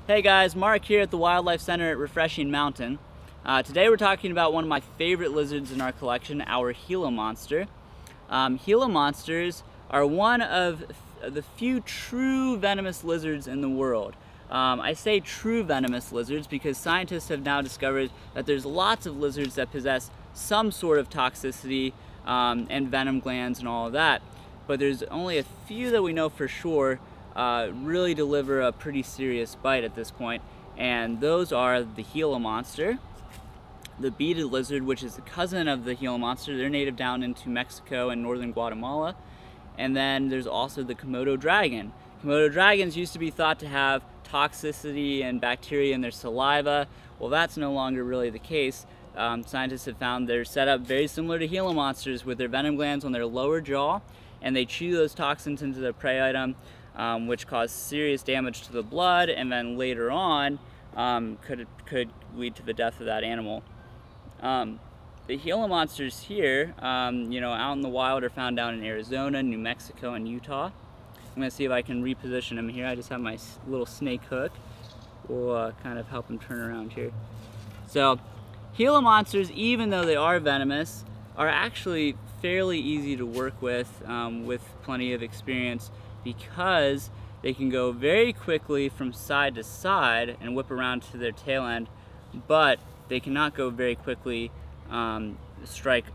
Hey guys, Mark here at the Wildlife Center at Refreshing Mountain. Today we're talking about one of my favorite lizards in our collection, our Gila monster. Gila monsters are one of the few true venomous lizards in the world. I say true venomous lizards because scientists have now discovered that there's lots of lizards that possess some sort of toxicity and venom glands and all of that, but there's only a few that we know for sure really deliver a pretty serious bite at this point, and those are the Gila monster, the beaded lizard, which is the cousin of the Gila monster. They're native down into Mexico and northern Guatemala. And then there's also the Komodo dragon. Komodo dragons used to be thought to have toxicity and bacteria in their saliva. Well, that's no longer really the case. Scientists have found they're set up very similar to Gila monsters with their venom glands on their lower jaw, and they chew those toxins into their prey item, which cause serious damage to the blood, and then later on could lead to the death of that animal. The Gila monsters here, out in the wild, are found down in Arizona, New Mexico, and Utah. I'm going to see if I can reposition him here. I just have my little snake hook. We'll kind of help him turn around here. So, Gila monsters, even though they are venomous, are actually fairly easy to work with plenty of experience, because they can go very quickly from side to side and whip around to their tail end, but they cannot go very quickly, strike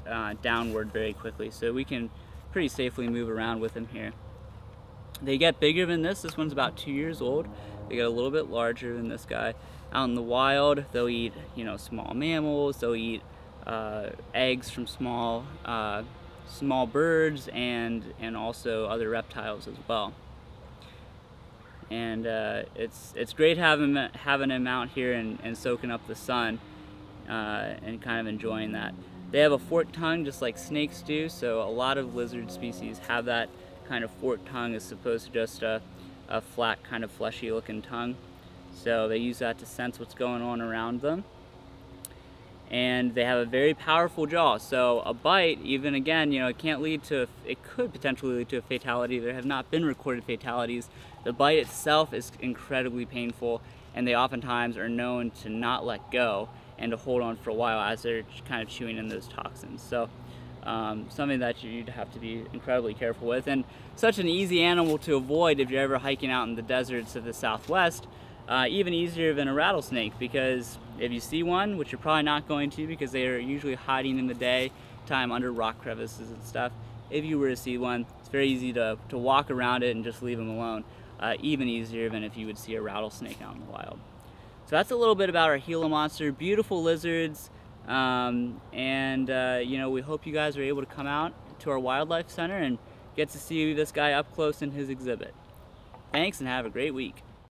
downward very quickly. So we can pretty safely move around with them here. They get bigger than this. This one's about 2 years old. They get a little bit larger than this guy. Out in the wild, they'll eat, small mammals. They'll eat eggs from small birds and also other reptiles as well. And it's great having them out here and soaking up the sun and kind of enjoying that. They have a forked tongue just like snakes do, so a lot of lizard species have that kind of forked tongue as opposed to just a flat kind of fleshy looking tongue. So they use that to sense what's going on around them. And they have a very powerful jaw, so a bite, even again, it could potentially lead to a fatality. There have not been recorded fatalities. The bite itself is incredibly painful, and they oftentimes are known to not let go and to hold on for a while as they're kind of chewing in those toxins. So something that you'd have to be incredibly careful with, and such an easy animal to avoid if you're ever hiking out in the deserts of the Southwest. Even easier than a rattlesnake, because if you see one, which you're probably not going to because they are usually hiding in the daytime under rock crevices and stuff, if you were to see one, it's very easy to walk around it and just leave them alone. Even easier than if you would see a rattlesnake out in the wild. So that's a little bit about our Gila monster. Beautiful lizards, we hope you guys are able to come out to our wildlife center and get to see this guy up close in his exhibit. Thanks, and have a great week.